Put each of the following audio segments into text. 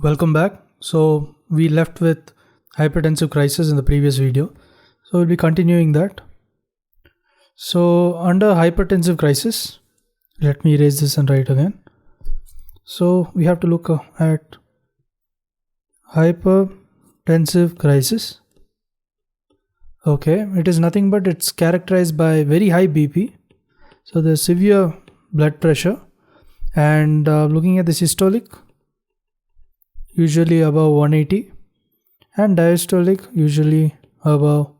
Welcome back. So we left with hypertensive crisis in the previous video. So we'll be continuing that. So under hypertensive crisis, let me erase this and write again. So we have to look at hypertensive crisis. Okay, it is nothing but it's characterized by very high BP. So there's severe blood pressure and looking at the systolic, usually above 180, and diastolic usually above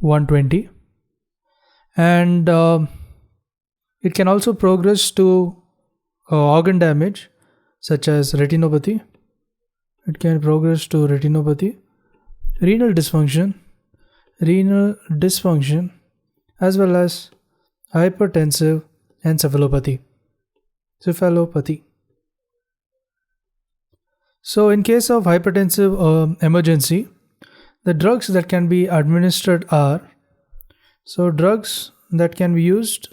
120, and it can also progress to organ damage such as retinopathy. It can progress to retinopathy, renal dysfunction, as well as hypertensive encephalopathy. So in case of hypertensive emergency, the drugs that can be administered are, so drugs that can be used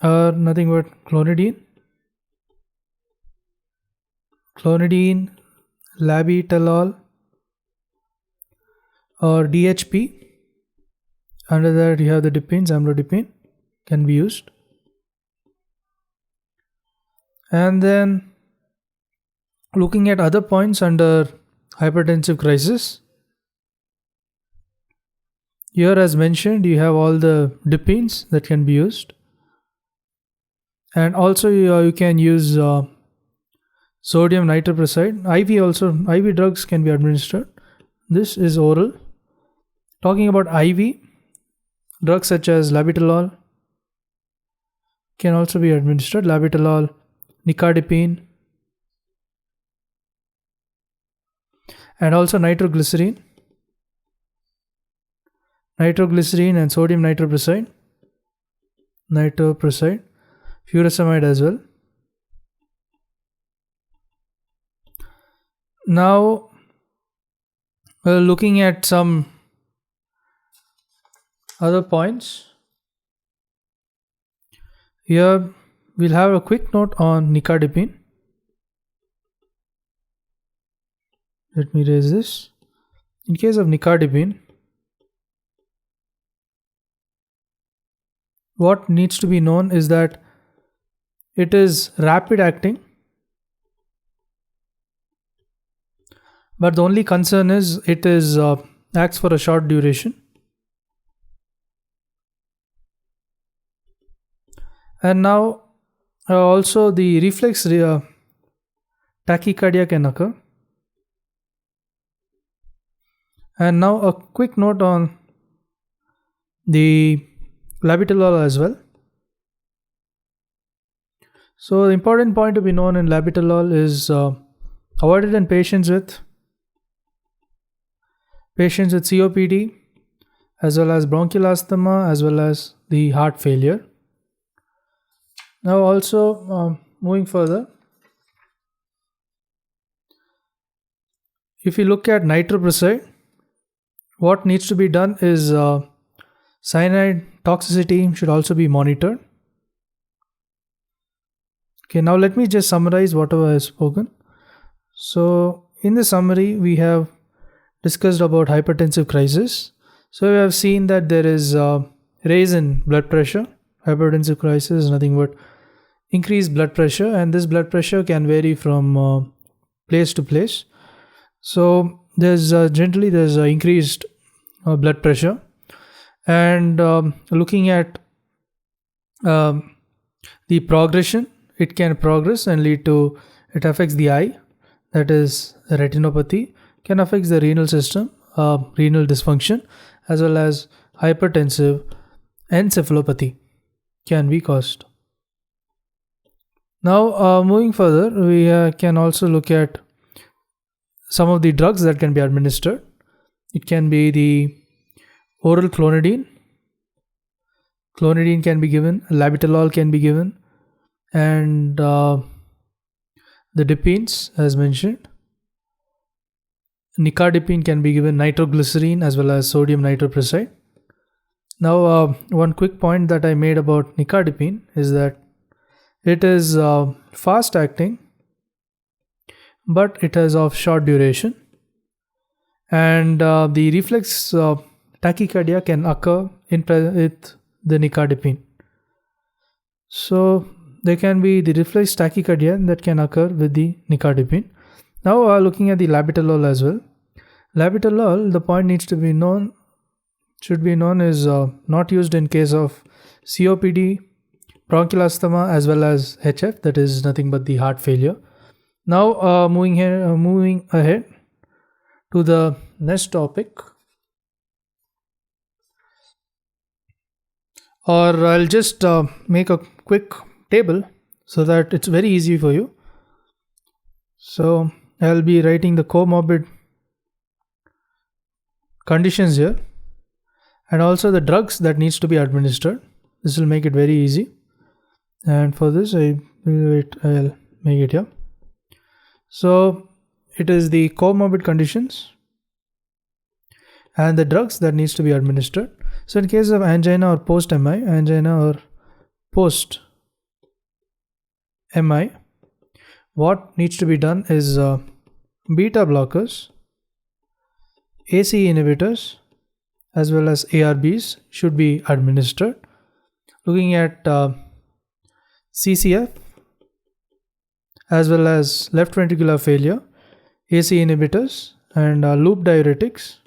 are nothing but clonidine, labetalol, or DHP. Under that you have the dipines, amlodipine can be used. And then looking at other points under hypertensive crisis, here as mentioned you have all the dipines that can be used, and also you can use sodium nitroprusside. IV drugs can be administered. This is oral. Talking about IV, drugs such as labetalol can also be administered. Labetalol, nicardipine, and also nitroglycerin and sodium nitroprusside, furosemide as well. Now looking at some other points, here we'll have a quick note on nicardipine. Let me erase this. In case of nicardipine, what needs to be known is that it is rapid acting, but the only concern is it is acts for a short duration. And now also the reflex tachycardia can occur. And now a quick note on the labetalol as well. So the important point to be known in labetalol is avoided in patients with COPD, as well as bronchial asthma, as well as the heart failure. Now also moving further, if you look at nitroprusside, what needs to be done is cyanide toxicity should also be monitored. Okay, now let me just summarize whatever I have spoken. So in the summary, we have discussed about hypertensive crisis. So we have seen that there is a rise in blood pressure. Hypertensive crisis is nothing but increased blood pressure, and this blood pressure can vary from place to place. So there's increased blood pressure, and looking at the progression, it can progress and lead to, it affects the eye, that is retinopathy, can affect the renal system, renal dysfunction, as well as hypertensive encephalopathy can be caused. Now moving further, we can also look at some of the drugs that can be administered. It can be the oral clonidine can be given, labetalol can be given, and the dipines as mentioned. Nicardipine can be given, nitroglycerin, as well as sodium nitroprusside. Now one quick point that I made about nicardipine is that it is fast acting but it is of short duration. And the reflex tachycardia can occur with the nicardipine. So there can be the reflex tachycardia that can occur with the nicardipine. Now looking at the labetalol as well. Labetalol, the point needs to be known, should be known, is not used in case of COPD, bronchial asthma as well as HF, that is nothing but the heart failure. Now moving ahead to the next topic, or I'll just make a quick table so that it's very easy for you. So I'll be writing the comorbid conditions here and also the drugs that needs to be administered. This will make it very easy, and for this I'll make it here. So it is the comorbid conditions and the drugs that needs to be administered. So in case of angina or post-MI, what needs to be done is beta blockers, ACE inhibitors as well as ARBs should be administered. Looking at CCF as well as left ventricular failure, ACE inhibitors and loop diuretics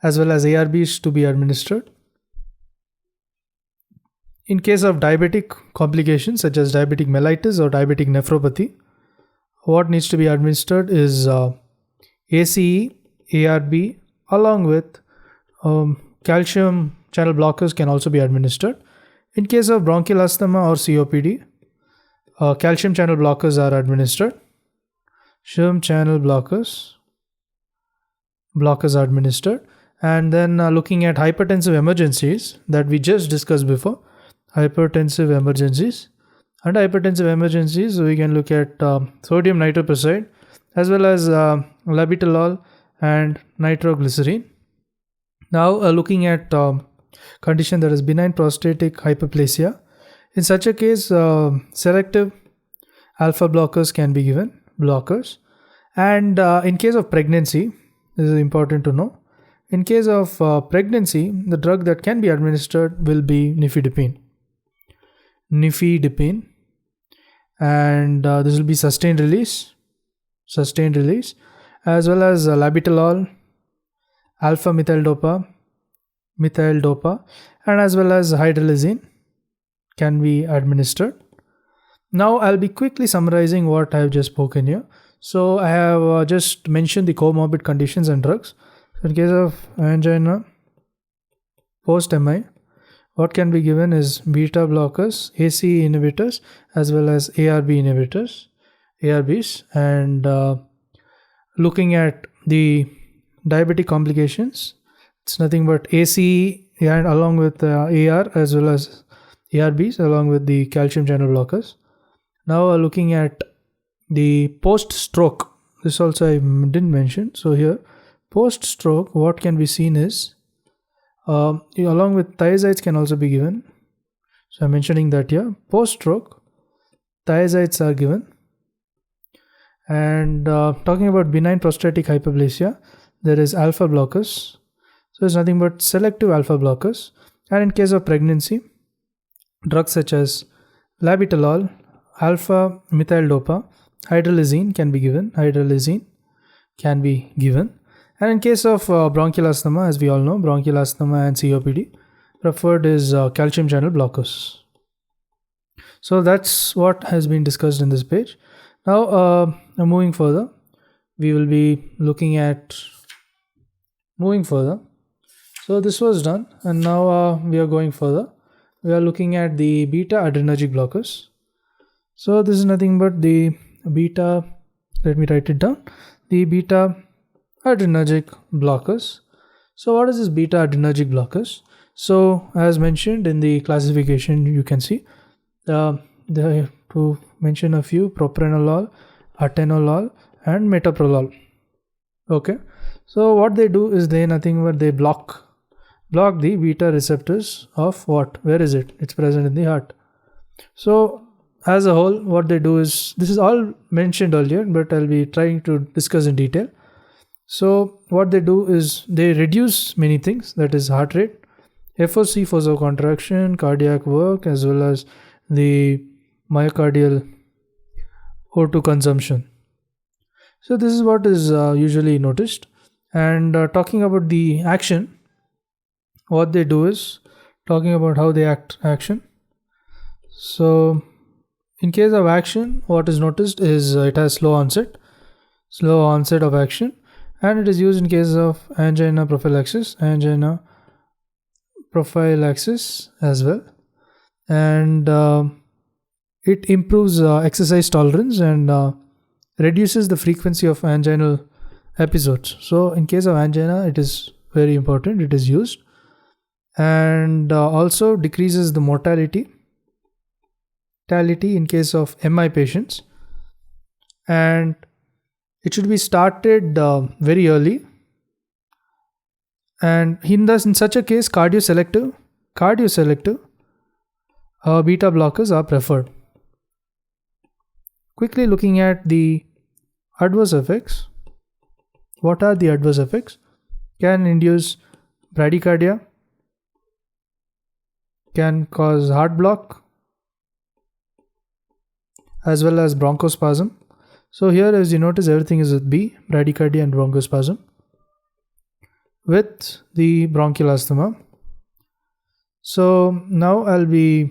as well as ARBs to be administered. In case of diabetic complications such as diabetic mellitus or diabetic nephropathy, what needs to be administered is ACE, ARB along with calcium channel blockers can also be administered. In case of bronchial asthma or COPD, calcium channel blockers are administered. Calcium channel blockers are administered. And then looking at hypertensive emergencies that we just discussed before, hypertensive emergencies. Under hypertensive emergencies, we can look at sodium nitroprusside as well as labetalol and nitroglycerin. Now looking at condition that is benign prostatic hyperplasia. In such a case, selective alpha blockers can be given, And in case of pregnancy, this is important to know. In case of pregnancy, the drug that can be administered will be nifedipine. And this will be sustained release, as well as labetalol, alpha methyl dopa, and as well as hydralazine can be administered. Now I'll be quickly summarizing what I have just spoken here. So I have just mentioned the comorbid conditions and drugs. So in case of angina, post-MI, what can be given is beta blockers, ACE inhibitors, as well as ARBs. And looking at the diabetic complications, it's nothing but ACE and along with AR as well as ARBs along with the calcium channel blockers. Now looking at the post-stroke, this also I didn't mention. So here, post-stroke, what can be seen is along with thiazides can also be given. So I'm mentioning that here. Post-stroke, thiazides are given. And talking about benign prostatic hyperplasia, there is alpha blockers. So it's nothing but selective alpha blockers. And in case of pregnancy, drugs such as labetalol, alpha methyl dopa, hydralazine can be given. And in case of bronchial asthma, as we all know, bronchial asthma and COPD, preferred is calcium channel blockers. So that's what has been discussed in this page. Now, moving further, we will be looking at So this was done, and now we are going further. We are looking at the beta adrenergic blockers. So this is nothing but the beta, let me write it down, the beta adrenergic blockers. So what is this beta adrenergic blockers? So as mentioned in the classification, you can see to mention a few: propranolol, atenolol, and metoprolol. Okay, so what they do is they block the beta receptors of what? Where is it? It's present in the heart. So as a whole, what they do is, this is all mentioned earlier, but I'll be trying to discuss in detail. So what they do is they reduce many things, that is heart rate, FOC, force of contraction, cardiac work, as well as the myocardial O2 consumption. So this is what is usually noticed. And talking about the action, what they do is talking about how they action. So in case of action, what is noticed is it has slow onset of action, and it is used in case of angina prophylaxis as well. And it improves exercise tolerance and reduces the frequency of anginal episodes. So in case of angina, it is very important, it is used. And also decreases the mortality in case of MI patients. And it should be started very early. And in such a case, cardioselective beta blockers are preferred. Quickly looking at the adverse effects. What are the adverse effects? Can induce bradycardia, can cause heart block, as well as bronchospasm. So here, as you notice, everything is with B, bradycardia and bronchospasm, with the bronchial asthma. So now and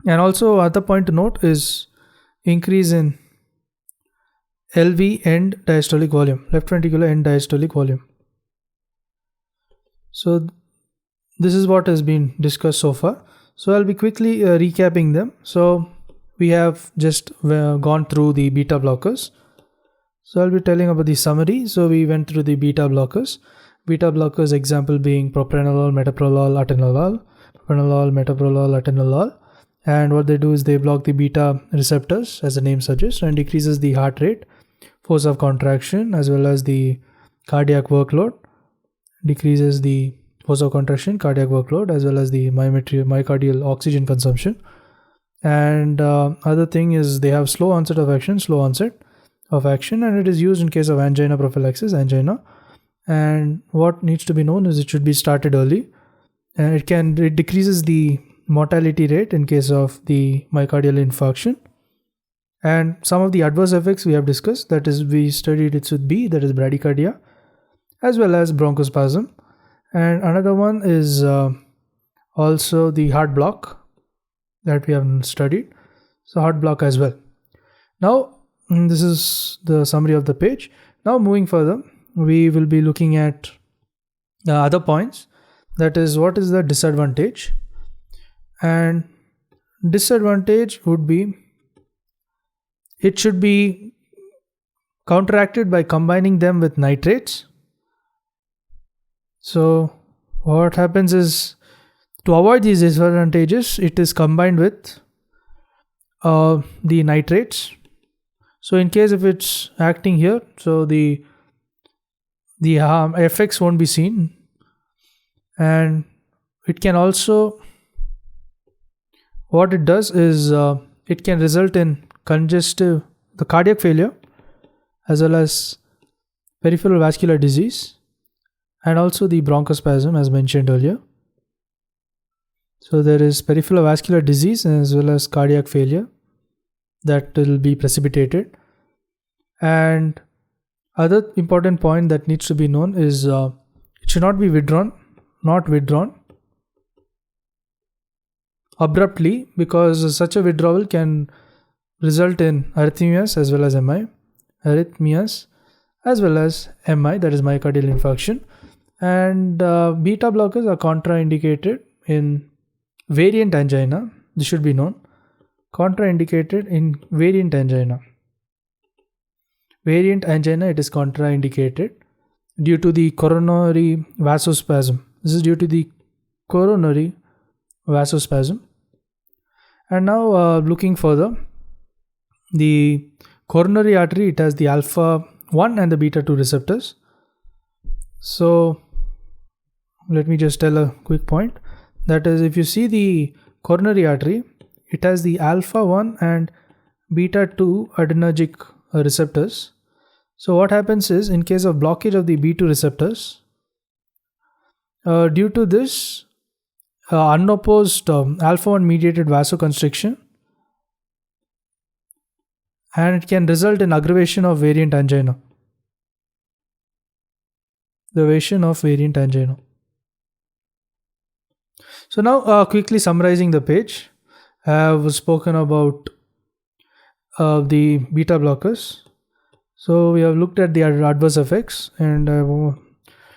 also other point to note is increase in LV end diastolic volume, left ventricular end diastolic volume. So this is what has been discussed so far. So I'll be quickly recapping them. So we have just gone through the beta blockers. So I'll be telling about the summary. So we went through the beta blockers. Beta blockers example being propranolol, metoprolol, atenolol. And what they do is they block the beta receptors, as the name suggests, and decreases the heart rate, force of contraction, as well as the cardiac workload. Decreases the force of contraction, cardiac workload, as well as the myocardial oxygen consumption. And other thing is they have slow onset of action, and it is used in case of angina prophylaxis, And what needs to be known is it should be started early. It decreases the mortality rate in case of the myocardial infarction. And some of the adverse effects we have discussed, that is, we studied it with B, that is bradycardia, as well as bronchospasm. And another one is also the heart block that we have studied. So heart block as well. Now, this is the summary of the page. Now moving further, we will be looking at other points. That is, what is the disadvantage? And disadvantage would be, it should be counteracted by combining them with nitrates. So what happens is, to avoid these disadvantages, it is combined with the nitrates. So in case if it's acting here, so the effects won't be seen. And it can also, what it does is it can result in the cardiac failure, as well as peripheral vascular disease, and also the bronchospasm, as mentioned earlier. So there is peripheral vascular disease as well as cardiac failure that will be precipitated. And other important point that needs to be known is it should not be withdrawn abruptly, because such a withdrawal can result in arrhythmias as well as MI, that is myocardial infarction. And beta blockers are contraindicated in variant angina. This should be known. Contraindicated in variant angina. Variant angina, it is contraindicated due to the coronary vasospasm. This is due to the coronary vasospasm. And now looking further, the coronary artery, it has the alpha 1 and the beta 2 receptors. So let me just tell a quick point. That is, if you see the coronary artery, it has the alpha 1 and beta 2 adrenergic receptors. So what happens is, in case of blockage of the B2 receptors, due to this unopposed alpha 1 mediated vasoconstriction, and it can result in aggravation of variant angina. The variation of variant angina. So now quickly summarizing the page, I have spoken about the beta blockers. So we have looked at the adverse effects, and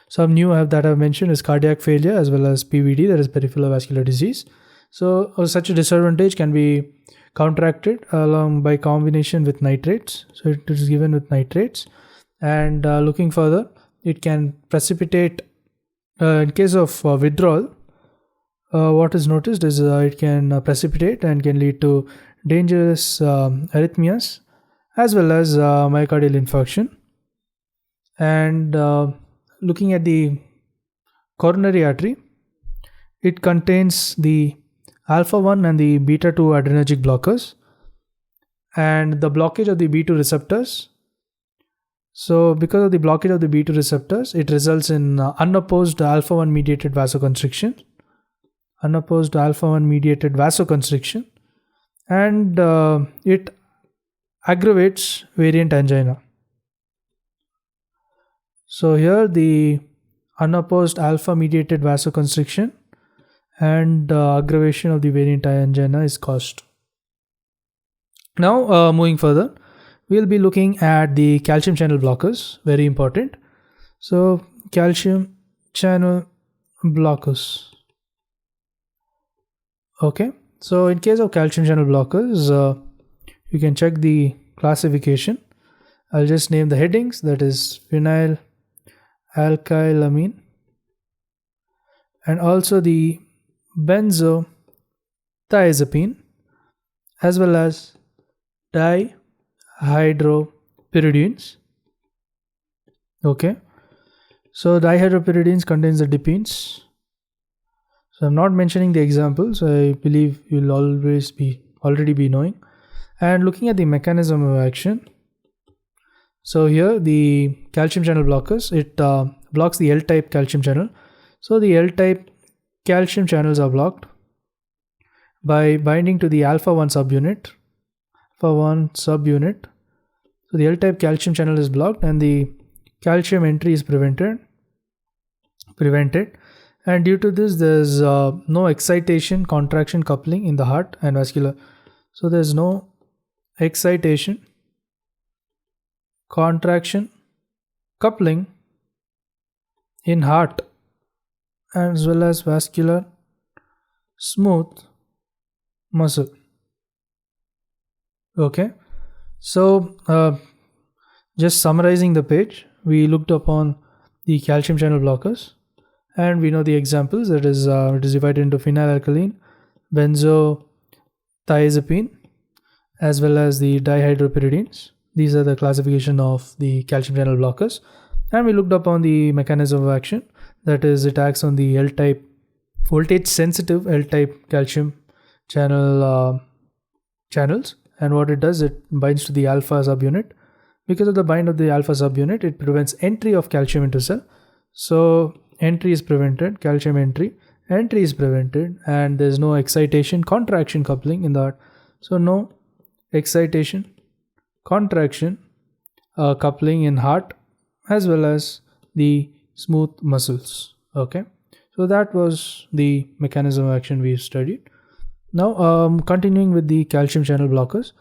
some new that I've mentioned is cardiac failure as well as PVD, that is peripheral vascular disease. So such a disadvantage can be counteracted along by combination with nitrates. So it is given with nitrates, and looking further, it can precipitate in case of withdrawal. What is noticed is it can precipitate and can lead to dangerous arrhythmias as well as myocardial infarction. And looking at the coronary artery, it contains the alpha 1 and the beta 2 adrenergic blockers, and the blockage of the B2 receptors. So because of the blockage of the B2 receptors, it results in unopposed alpha 1 mediated vasoconstriction. Unopposed alpha 1 mediated vasoconstriction, and it aggravates variant angina. So here the unopposed alpha mediated vasoconstriction and aggravation of the variant angina is caused. Now moving further, we'll be looking at the calcium channel blockers, very important. So calcium channel blockers. Okay, so in case of calcium channel blockers, you can check the classification. I'll just name the headings, that is phenyl alkylamine, and also the benzodiazepine, as well as dihydropyridines. Okay, so dihydropyridines contains the dipines. So I'm not mentioning the examples, I believe you'll already be knowing. And looking at the mechanism of action, so here the calcium channel blockers, it blocks the L-type calcium channel. So the L-type calcium channels are blocked by binding to the alpha 1 subunit. So the L-type calcium channel is blocked and the calcium entry is prevented. And due to this, there's no excitation, contraction, coupling in the heart and vascular. So there's no excitation, contraction, coupling in heart as well as vascular smooth muscle. Okay, so just summarizing the page, we looked upon the calcium channel blockers, and we know the examples. That is, it is divided into phenylalkylamine, benzodiazepine, as well as the dihydropyridines. These are the classification of the calcium channel blockers. And we looked upon the mechanism of action. That is, it acts on the L-type, voltage sensitive L-type calcium channels. And what it does, it binds to the alpha subunit. Because of the bind of the alpha subunit, it prevents entry of calcium into cell. So entry is prevented, calcium entry is prevented, and there's no excitation, contraction, coupling in the heart. So no excitation, contraction, coupling in heart as well as the smooth muscles. Okay, so that was the mechanism of action we studied. Now continuing with the calcium channel blockers,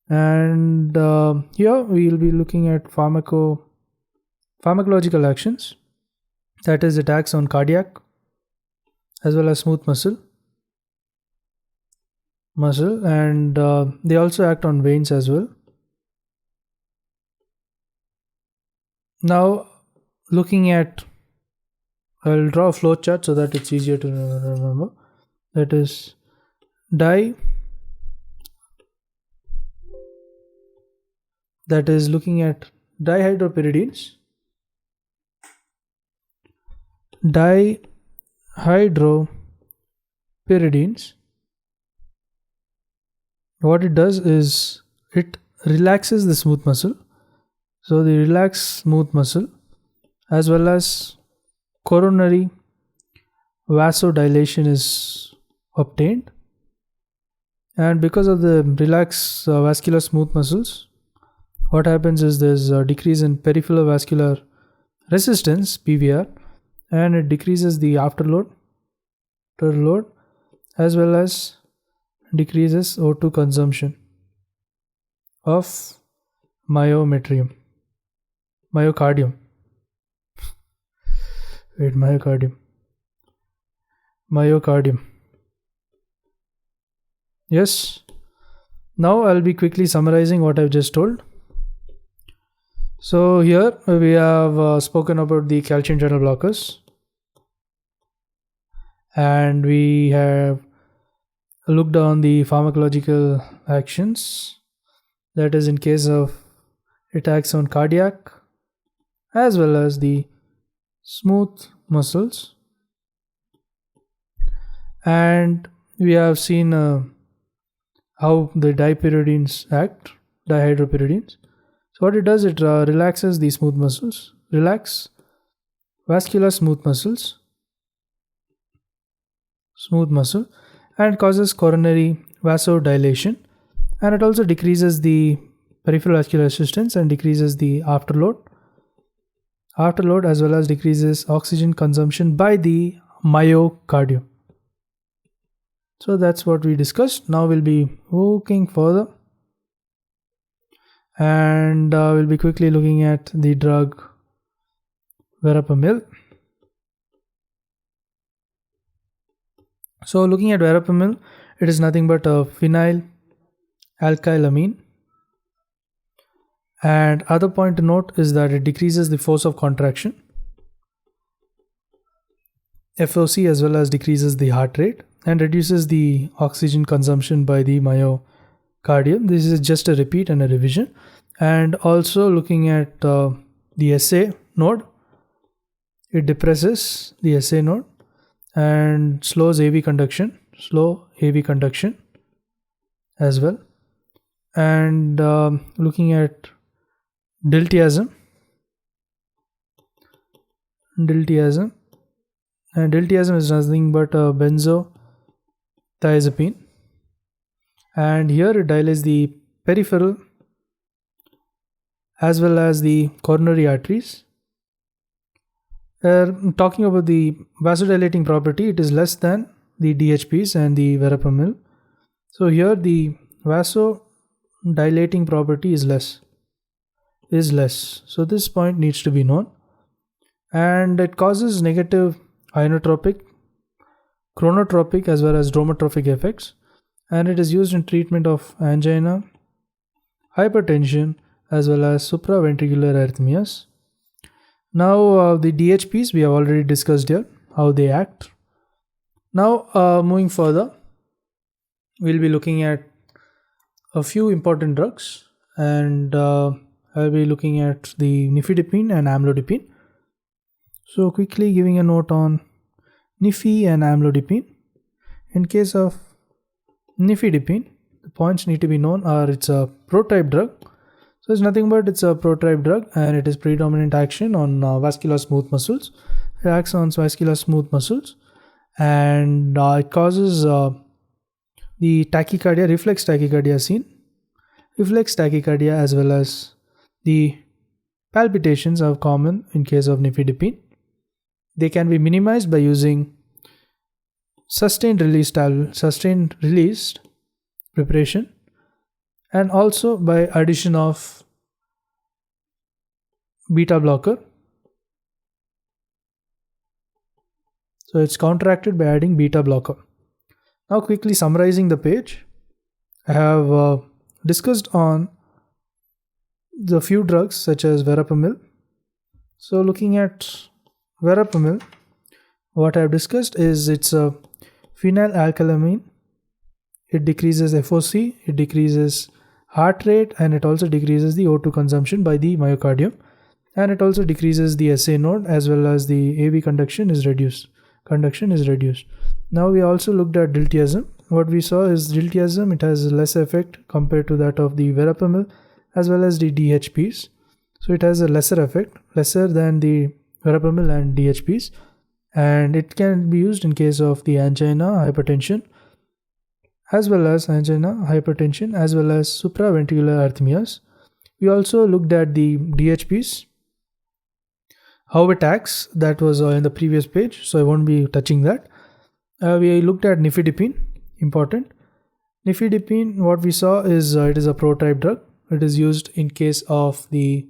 and here we will be looking at pharmacological actions. That is, it acts on cardiac as well as smooth muscle, and they also act on veins as well. Now looking at, I'll draw a flow chart so that it's easier to remember. That is looking at dihydropyridines, what it does is it relaxes the smooth muscle. So the relaxed smooth muscle as well as coronary vasodilation is obtained, and because of the relaxed vascular smooth muscles, what happens is there's a decrease in peripheral vascular resistance PVR, and it decreases the afterload as well as decreases O2 consumption of myocardium. Wait, myocardium. Yes. Now I'll be quickly summarizing what I've just told. So here we have spoken about the calcium channel blockers, and we have looked on the pharmacological actions, that is in case of attacks on cardiac as well as the smooth muscles, and we have seen how the dihydropyridines act. So what it does, it relaxes the smooth muscles, relax vascular smooth muscle, and causes coronary vasodilation, and it also decreases the peripheral vascular resistance and decreases the afterload as well as decreases oxygen consumption by the myocardium. So that's what we discussed. Now we'll be looking further, and we'll be quickly looking at the drug verapamil. So looking at verapamil, it is nothing but a phenylalkylamine, and other point to note is that it decreases the force of contraction, FOC, as well as decreases the heart rate and reduces the oxygen consumption by the myocardium. This is just a repeat and a revision. And also looking at the SA node, it depresses the SA node and slows AV conduction as well. And looking at diltiazem, and diltiazem is nothing but a benzodiazepine, and here it dilates the peripheral as well as the coronary arteries. Talking about the vasodilating property, it is less than the DHPs and the verapamil. So here the vasodilating property is less. So this point needs to be known, and it causes negative inotropic, chronotropic as well as dromotrophic effects, and it is used in treatment of angina, hypertension as well as supraventricular arrhythmias. Now the DHPs we have already discussed here, how they act. Now moving further, we'll be looking at a few important drugs, and I'll be looking at the nifedipine and amlodipine. So quickly giving a note on nifi and amlodipine. In case of nifedipine, the points need to be known are it's a pro-type drug. So it's nothing but it's a pro-type drug, and it is predominant action on vascular smooth muscles. It acts on vascular smooth muscles, and it causes the tachycardia, reflex tachycardia seen. Reflex tachycardia as well as the palpitations are common in case of nifedipine. They can be minimized by using sustained released preparation, and also by addition of beta blocker. So it's counteracted by adding beta blocker. Now quickly summarizing the page, I have discussed on the few drugs such as verapamil. So looking at verapamil, what I have discussed is it's a phenylalkylamine. It decreases FOC, it decreases heart rate, and it also decreases the O2 consumption by the myocardium, and it also decreases the SA node as well as the AV conduction is reduced. Now we also looked at diltiazem. what we saw is diltiazem, it has less effect compared to that of the verapamil as well as the DHPs. So it has a lesser effect, lesser than the verapamil and DHPs, and it can be used in case of the angina, hypertension, as well as hypertension, as well as supraventricular arrhythmias. We also looked at the DHPs, how it acts. That was in the previous page, so I won't be touching that. We looked at nifedipine, important. Nifedipine, what we saw is it is a pro-type drug. It is used in case of the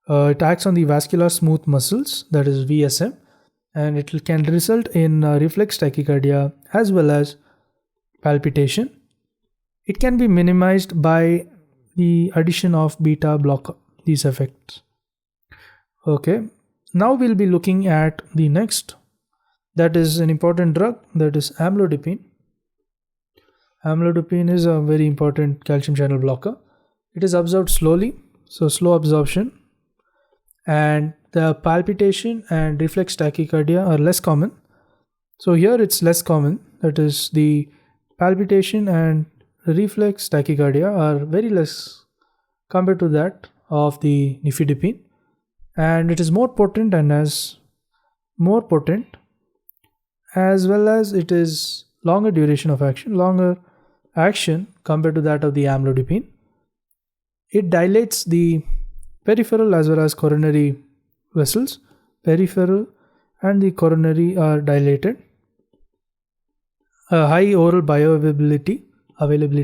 it acts on the vascular smooth muscles, that is VSM, and it can result in reflex tachycardia as well as palpitation. It can be minimized by the addition of beta blocker, these effects. Okay, now we'll be looking at the next, that is an important drug, that is amlodipine. Amlodipine is a very important calcium channel blocker. It is absorbed slowly, so slow absorption, and the palpitation and reflex tachycardia are less common. So here it's less common, that is the palpitation and reflex tachycardia are very less compared to that of the nifedipine, and it is more potent and as more potent, as well as it is longer duration of action, longer action compared to that of the amlodipine. It dilates the peripheral as well as coronary vessels. Peripheral and the coronary are dilated. A high oral bioavailability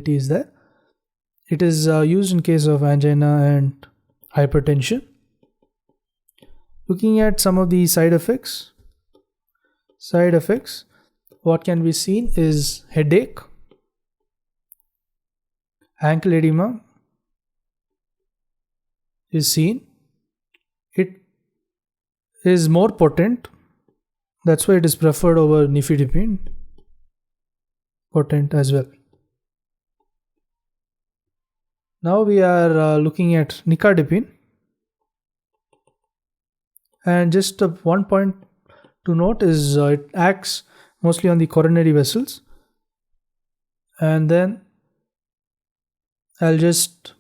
is there. It is used in case of angina and hypertension. Looking at some of the side effects. What can be seen is headache, ankle edema is seen. It is more potent, that's why it is preferred over nifedipine, potent as well. Now we are looking at nicardipine, and just one point to note is it acts mostly on the coronary vessels, and then I'll just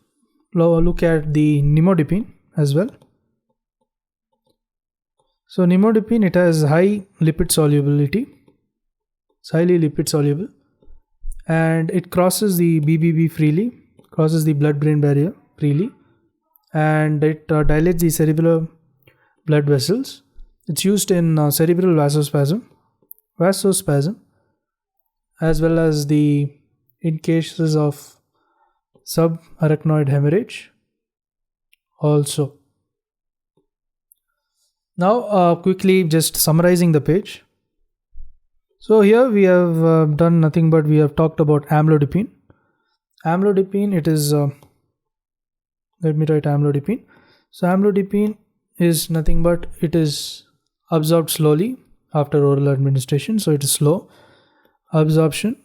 look at the nimodipine as well. So nimodipine, it has high lipid solubility, it's highly lipid soluble, and it crosses the BBB freely, crosses the blood-brain barrier freely, and it dilates the cerebellar blood vessels. It's used in cerebral vasospasm, as well as in cases of subarachnoid hemorrhage also. Now quickly just summarizing the page. So here we have done nothing but we have talked about amlodipine. Amlodipine, it is let me write amlodipine. So amlodipine is nothing but it is absorbed slowly after oral administration, so it is slow absorption,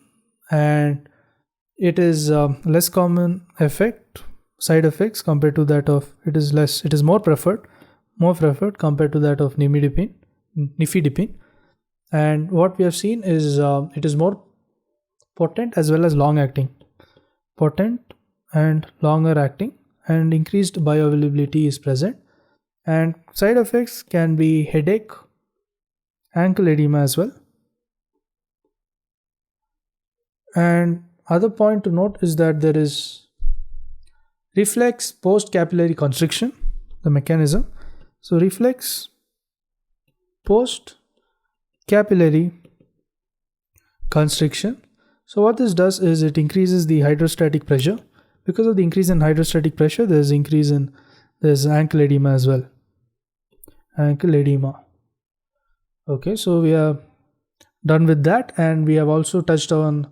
and it is less common side effects compared to that of, it is more preferred compared to that of nifedipine. And what we have seen is it is more potent as well as long acting, potent and longer acting, and increased bioavailability is present, and side effects can be headache, ankle edema as well. And other point to note is that there is reflex post capillary constriction, the mechanism. So reflex post capillary constriction. So what this does is it increases the hydrostatic pressure. Because of the increase in hydrostatic pressure, there's ankle edema as well. Ankle edema. Okay, so we are done with that, and we have also touched on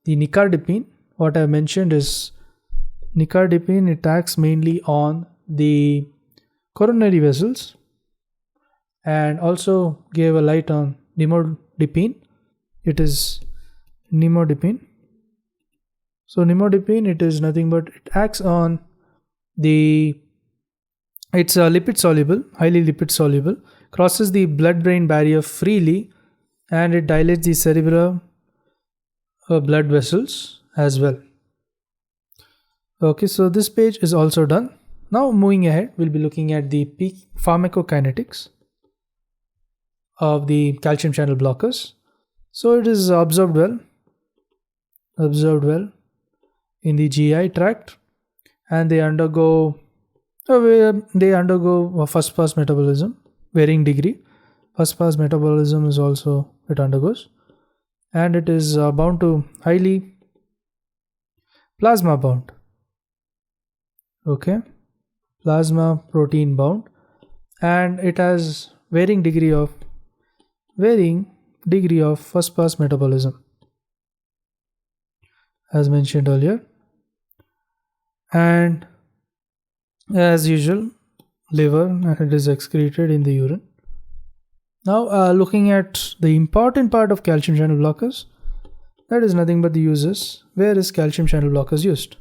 the nicardipine. What I mentioned is nicardipine, it acts mainly on the coronary vessels, and also gave a light on nimodipine. It is nimodipine. So nimodipine, it is nothing but it acts on it's lipid soluble, highly lipid soluble, crosses the blood-brain barrier freely, and it dilates the cerebral blood vessels as well. Okay, so this page is also done. Now moving ahead, we'll be looking at the peak pharmacokinetics of the calcium channel blockers. So it is observed well in the GI tract, and they undergo a first pass metabolism, varying degree. First pass metabolism is also it undergoes, and it is bound to highly plasma bound. Okay, plasma protein bound, and it has varying degree of first pass metabolism, as mentioned earlier. And as usual, liver, and it is excreted in the urine. Now looking at the important part of calcium channel blockers, that is nothing but the uses. Where is calcium channel blockers used?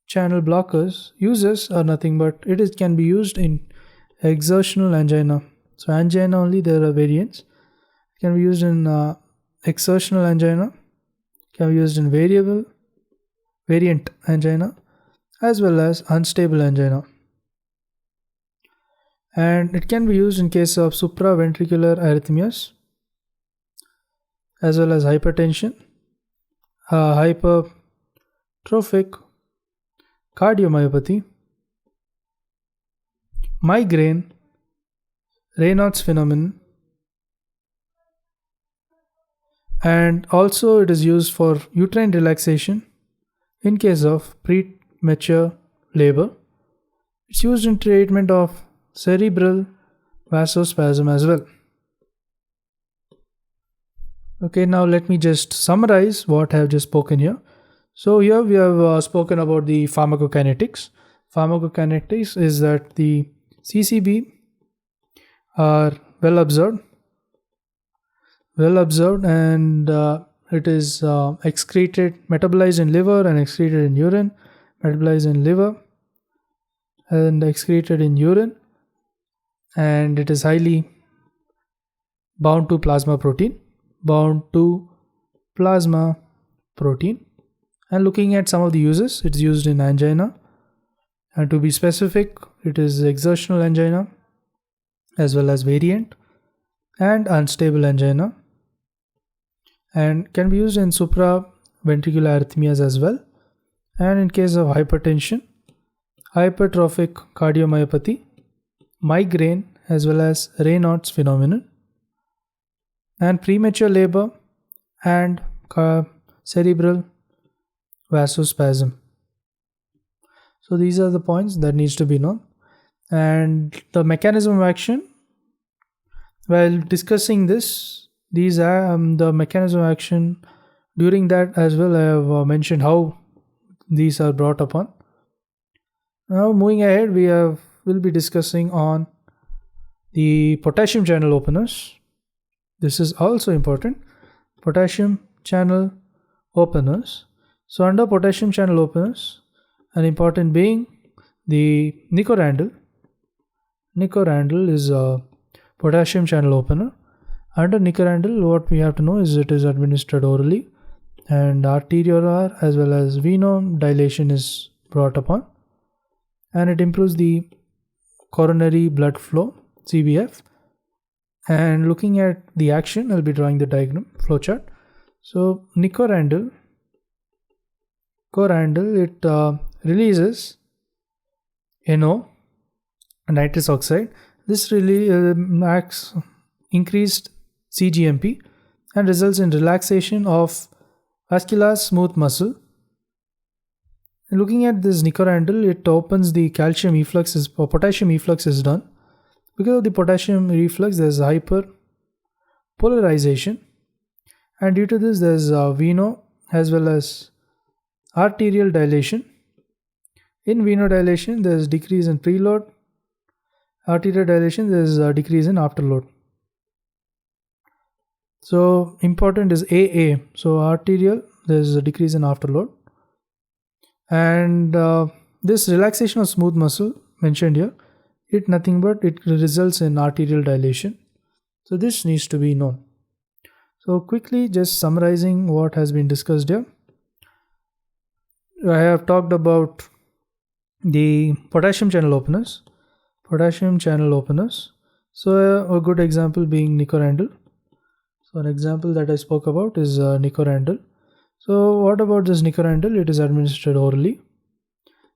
Channel blockers uses are nothing but it can be used in exertional angina. So angina only, there are variants. It can be used in exertional angina, can be used in variant angina, as well as unstable angina. And it can be used in case of supraventricular arrhythmias, as well as hypertension, hypertrophic cardiomyopathy, migraine, Raynaud's phenomenon, and also it is used for uterine relaxation in case of premature labor. It's used in treatment of cerebral vasospasm as well. Okay, now let me just summarize what I have just spoken here. So here we have spoken about the pharmacokinetics. Pharmacokinetics is that the CCB are well observed, and it is metabolized in liver and excreted in urine, metabolized in liver and excreted in urine, and it is highly bound to plasma protein. And looking at some of the uses, it's used in angina, and to be specific, it is exertional angina, as well as variant and unstable angina, and can be used in supraventricular arrhythmias as well, and in case of hypertension, hypertrophic cardiomyopathy, migraine, as well as Raynaud's phenomenon, and premature labor and cerebral vasospasm. So these are the points that needs to be known. And the mechanism of action, while discussing this, these are the mechanism of action. During that as well, I have mentioned how these are brought upon. Now moving ahead, will be discussing on the potassium channel openers. This is also important. Potassium channel openers. So under potassium channel openers, an important being the nicorandil. Nicorandil is a potassium channel opener. Under nicorandil, what we have to know is it is administered orally, and arteriolar as well as venodilation is brought upon, and it improves the coronary blood flow, CBF. And looking at the action, I'll be drawing the diagram flowchart. So nicorandil, it releases NO, nitrous oxide. This really acts increased CGMP and results in relaxation of vascular smooth muscle. Looking at this nicorandil, it opens the calcium efflux, or potassium efflux is done. Because of the potassium reflux, there is hyperpolarization, and due to this, there is veno as well as arterial dilation. In venodilation, there is decrease in preload. Arterial dilation, there is a decrease in afterload. So important is AA. So arterial, there is a decrease in afterload, and this relaxation of smooth muscle mentioned here, it results in arterial dilation. So this needs to be known. So So quickly just summarizing what has been discussed here. I have talked about the potassium channel openers. So a good example being Nicorandil. So an example that I spoke about is Nicorandil. So what about this Nicorandil? It is administered orally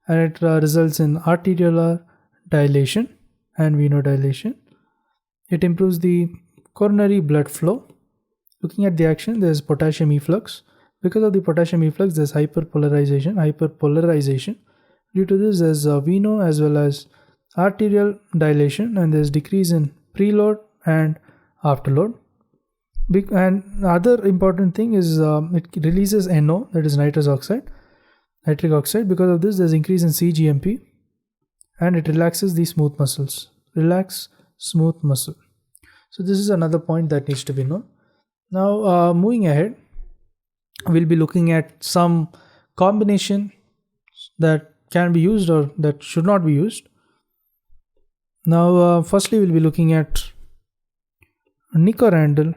and it results in arteriolar dilation and venodilation. It improves the coronary blood flow. Looking at the action, there is potassium efflux. Because of the potassium efflux, there is hyperpolarization. Due to this, there is veno as well as arterial dilation, and there is decrease in preload and afterload. And other important thing is it releases NO, that is nitric oxide. Because of this, there is increase in cGMP, and it relaxes the smooth muscles. Relax smooth muscle. So this is another point that needs to be known. Now moving ahead, we'll be looking at some combination that can be used or that should not be used. Now firstly we'll be looking at Nicorandil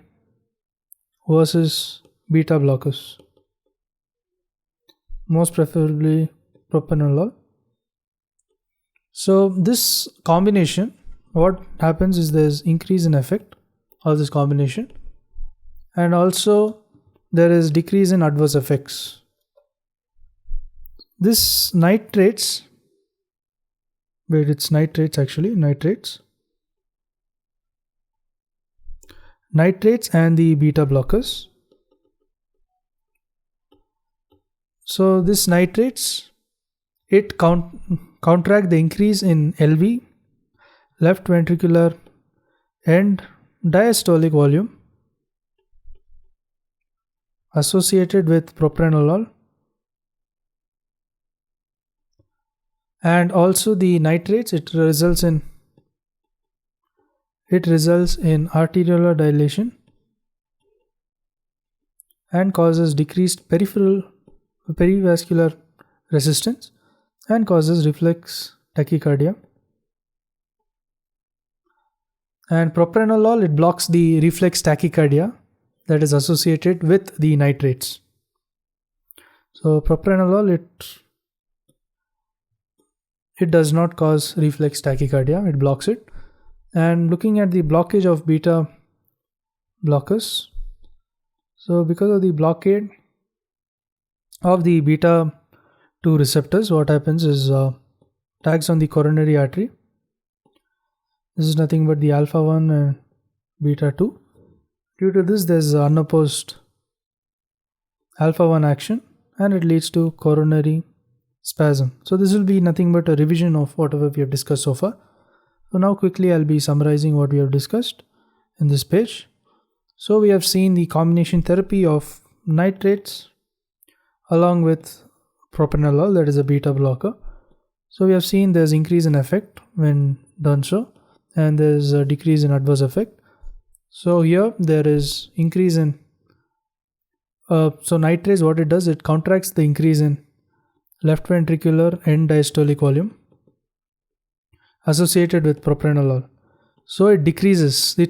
versus beta blockers, most preferably propranolol. So this combination, what happens is there's increase in effect of this combination, and also there is decrease in adverse effects. This nitrates and the beta blockers. So this nitrates, it counteract the increase in LV, left ventricular end diastolic volume associated with propranolol, and also the nitrates, it results in arteriolar dilation and causes decreased perivascular resistance and causes reflex tachycardia. And propranolol, it blocks the reflex tachycardia that is associated with the nitrates. So propranolol, it does not cause reflex tachycardia, it blocks it. And looking at the blockage of beta blockers, so because of the blockade of the beta 2 receptors, what happens is tags on the coronary artery. This is nothing but the alpha 1 and beta 2. Due to this, there is unopposed alpha 1 action and it leads to coronary spasm. So this will be nothing but a revision of whatever we have discussed so far. So now quickly I'll be summarizing what we have discussed in this page. So we have seen the combination therapy of nitrates along with propranolol, that is a beta blocker. So we have seen there's increase in effect when done so, and there's a decrease in adverse effect. So here there is increase in so nitrates, what it does, it counteracts the increase in left ventricular end diastolic volume associated with propranolol. So it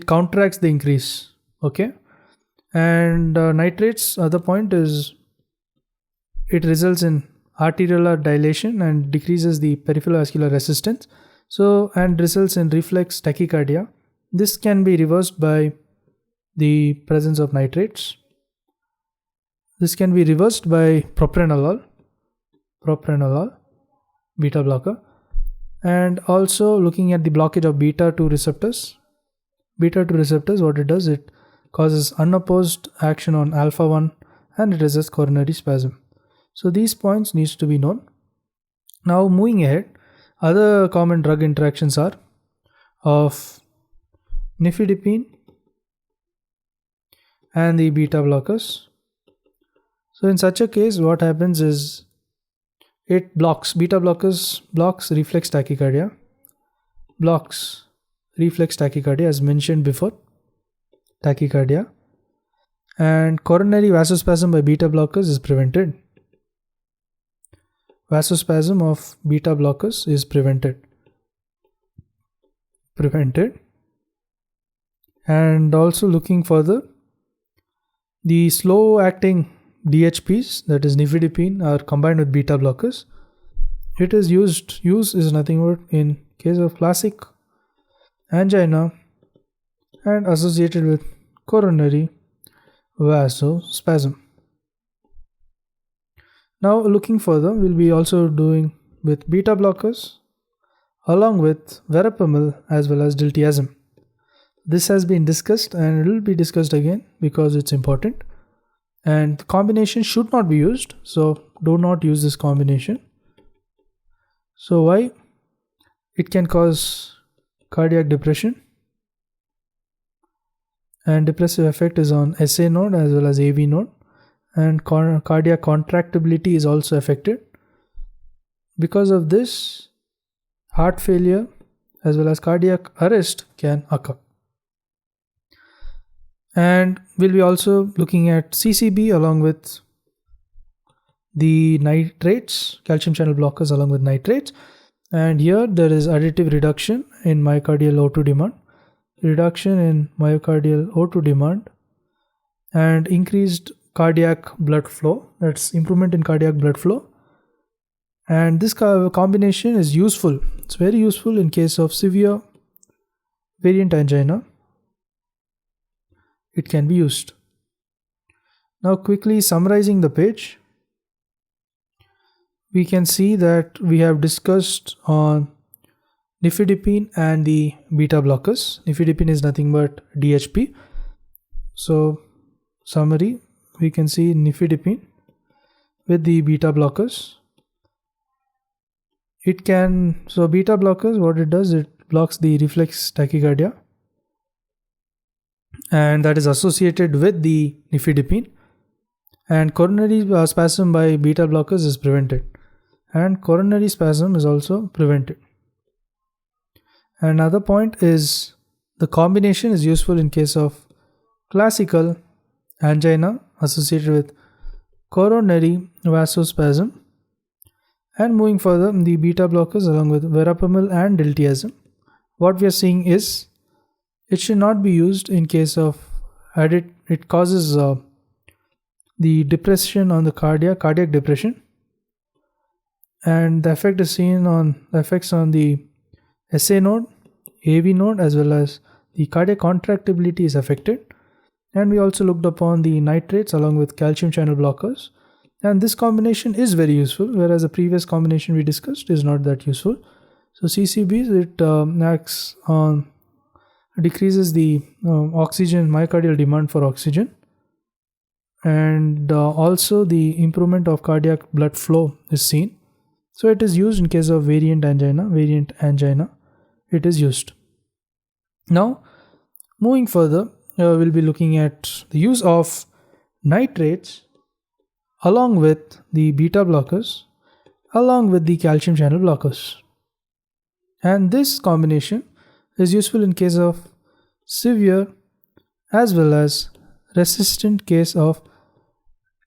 counteracts the increase. Okay. And nitrates, other point is it results in arteriolar dilation and decreases the peripheral vascular resistance. So, and results in reflex tachycardia. This can be reversed by the presence of nitrates. This can be reversed by propranolol, beta blocker. And also looking at the blockage of beta 2 receptors. Beta 2 receptors, what it does, it causes unopposed action on alpha 1 and it resists coronary spasm. So these points needs to be known. Now moving ahead, other common drug interactions are of nifedipine and the beta blockers. So in such a case, what happens is beta blockers blocks reflex tachycardia as mentioned before, tachycardia, and coronary vasospasm by beta blockers is prevented. Vasospasm of beta blockers is prevented. And also looking further, The slow acting DHPs, that is nifedipine, are combined with beta blockers. It is use is nothing but in case of classic angina and associated with coronary vasospasm. Now looking further, we'll be also doing with beta blockers along with verapamil as well as diltiazem. This has been discussed and it will be discussed again because it's important. And the combination should not be used, so do not use this combination. So why? It can cause cardiac depression, and depressive effect is on SA node as well as AV node, and cardiac contractibility is also affected. Because of this, heart failure as well as cardiac arrest can occur. And we'll be also looking at CCB along with the nitrates, calcium channel blockers along with nitrates. And here there is additive reduction in myocardial O2 demand, reduction in myocardial O2 demand, and increased cardiac blood flow. That's improvement in cardiac blood flow. And this combination is useful. It's very useful in case of severe variant angina. It can be used. Now quickly summarizing the page, we can see that we have discussed on nifedipine and the beta blockers. Nifedipine is nothing but DHP. So summary, we can see nifedipine with the beta blockers. Beta blockers, what it does, it blocks the reflex tachycardia, and that is associated with the nifedipine. And coronary spasm by beta blockers is prevented, and coronary spasm is also prevented. Another point is the combination is useful in case of classical angina associated with coronary vasospasm. And moving further, the beta blockers along with verapamil and diltiazem, what we are seeing is it should not be used in case of it causes the depression on the cardiac depression, and the effect is seen on the effects on the SA node, AV node, as well as the cardiac contractibility is affected. And we also looked upon the nitrates along with calcium channel blockers, and this combination is very useful, whereas the previous combination we discussed is not that useful. So CCBs, it acts on decreases the myocardial demand for oxygen, and also the improvement of cardiac blood flow is seen. So it is used in case of variant angina, it is used. Now moving further, we'll be looking at the use of nitrates along with the beta blockers along with the calcium channel blockers, and this combination is useful in case of severe as well as resistant case of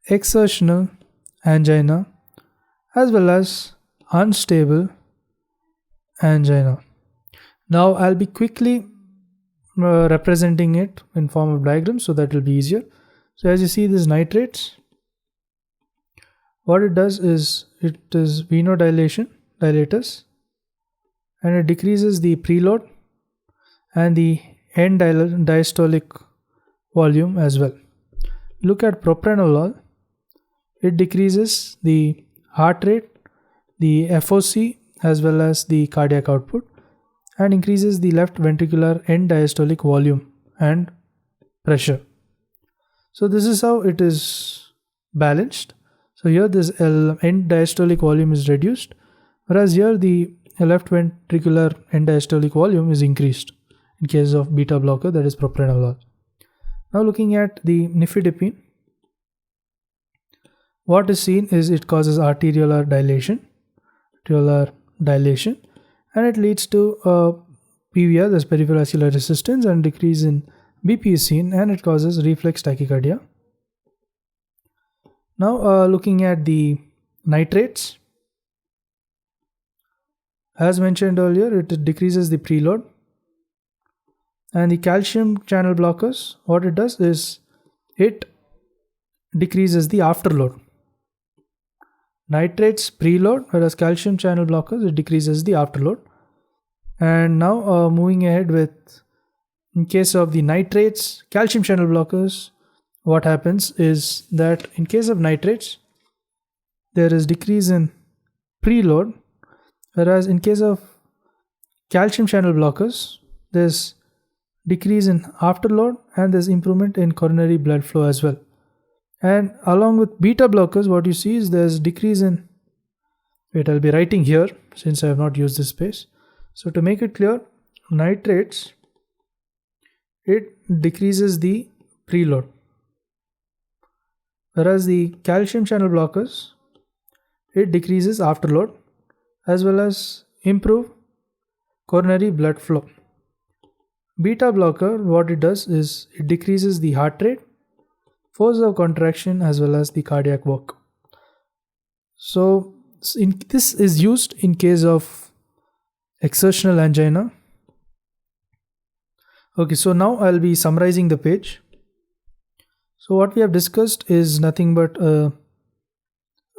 exertional angina as well as unstable angina. Now I'll be quickly representing it in form of diagrams so that will be easier. So as you see, these nitrates, what it does is it is venodilators, and it decreases the preload and the end diastolic volume as well. Look at propranolol, it decreases the heart rate, the FOC as well as the cardiac output, and increases the left ventricular end diastolic volume and pressure. So this is how it is balanced. So here this end diastolic volume is reduced, whereas here the left ventricular end diastolic volume is increased in case of beta blocker, that is propranolol. Now looking at the nifedipine, what is seen is it causes arteriolar dilation, and it leads to PVR, that's peripheral vascular resistance, and decrease in BP is seen, and it causes reflex tachycardia. Now looking at the nitrates, as mentioned earlier, it decreases the preload. And the calcium channel blockers, what it does is it decreases the afterload. Nitrates preload, whereas calcium channel blockers, it decreases the afterload. And now moving ahead with, in case of the nitrates, calcium channel blockers, what happens is that in case of nitrates, there is decrease in preload, whereas in case of calcium channel blockers, there's decrease in afterload and there's improvement in coronary blood flow as well. And along with beta blockers, what you see is there's decrease in, wait, I'll be writing here since I have not used this space. So to make it clear, nitrates, it decreases the preload, whereas the calcium channel blockers, it decreases afterload as well as improve coronary blood flow. Beta blocker, what it does is it decreases the heart rate, force of contraction as well as the cardiac work. So this is used in case of exertional angina. Okay, so now I'll be summarizing the page. So what we have discussed is nothing but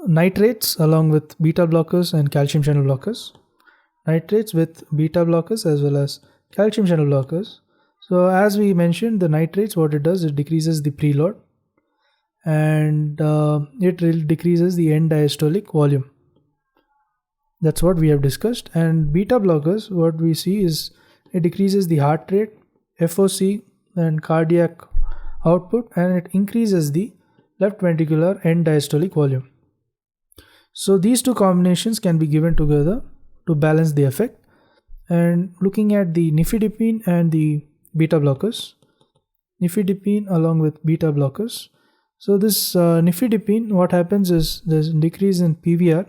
nitrates along with beta blockers and calcium channel blockers. Nitrates with beta blockers as well as calcium channel blockers. So as we mentioned, the nitrates, what it does, it decreases the preload and it decreases the end diastolic volume. That's what we have discussed. And beta blockers, what we see is it decreases the heart rate, FOC and cardiac output, and it increases the left ventricular end diastolic volume. So these two combinations can be given together to balance the effect. And looking at the nifedipine and the beta blockers, nifedipine along with beta blockers. So this nifedipine, what happens is there's a decrease in PVR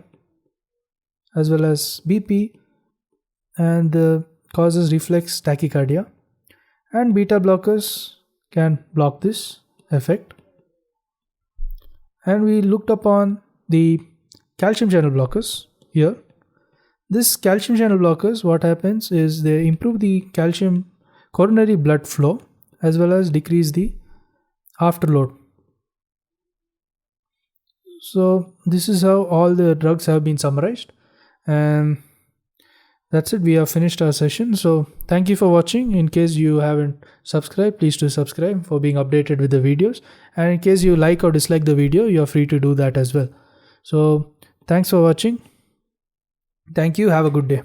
as well as BP and causes reflex tachycardia. And beta blockers can block this effect. And we looked upon the calcium channel blockers here. This calcium channel blockers, what happens is they improve the calcium coronary blood flow as well as decrease the afterload. So this is how all the drugs have been summarized, and that's it. We have finished our session. So thank you for watching. In case you haven't subscribed, please do subscribe for being updated with the videos. And in case you like or dislike the video, you're free to do that as well. So thanks for watching. Thank you. Have a good day.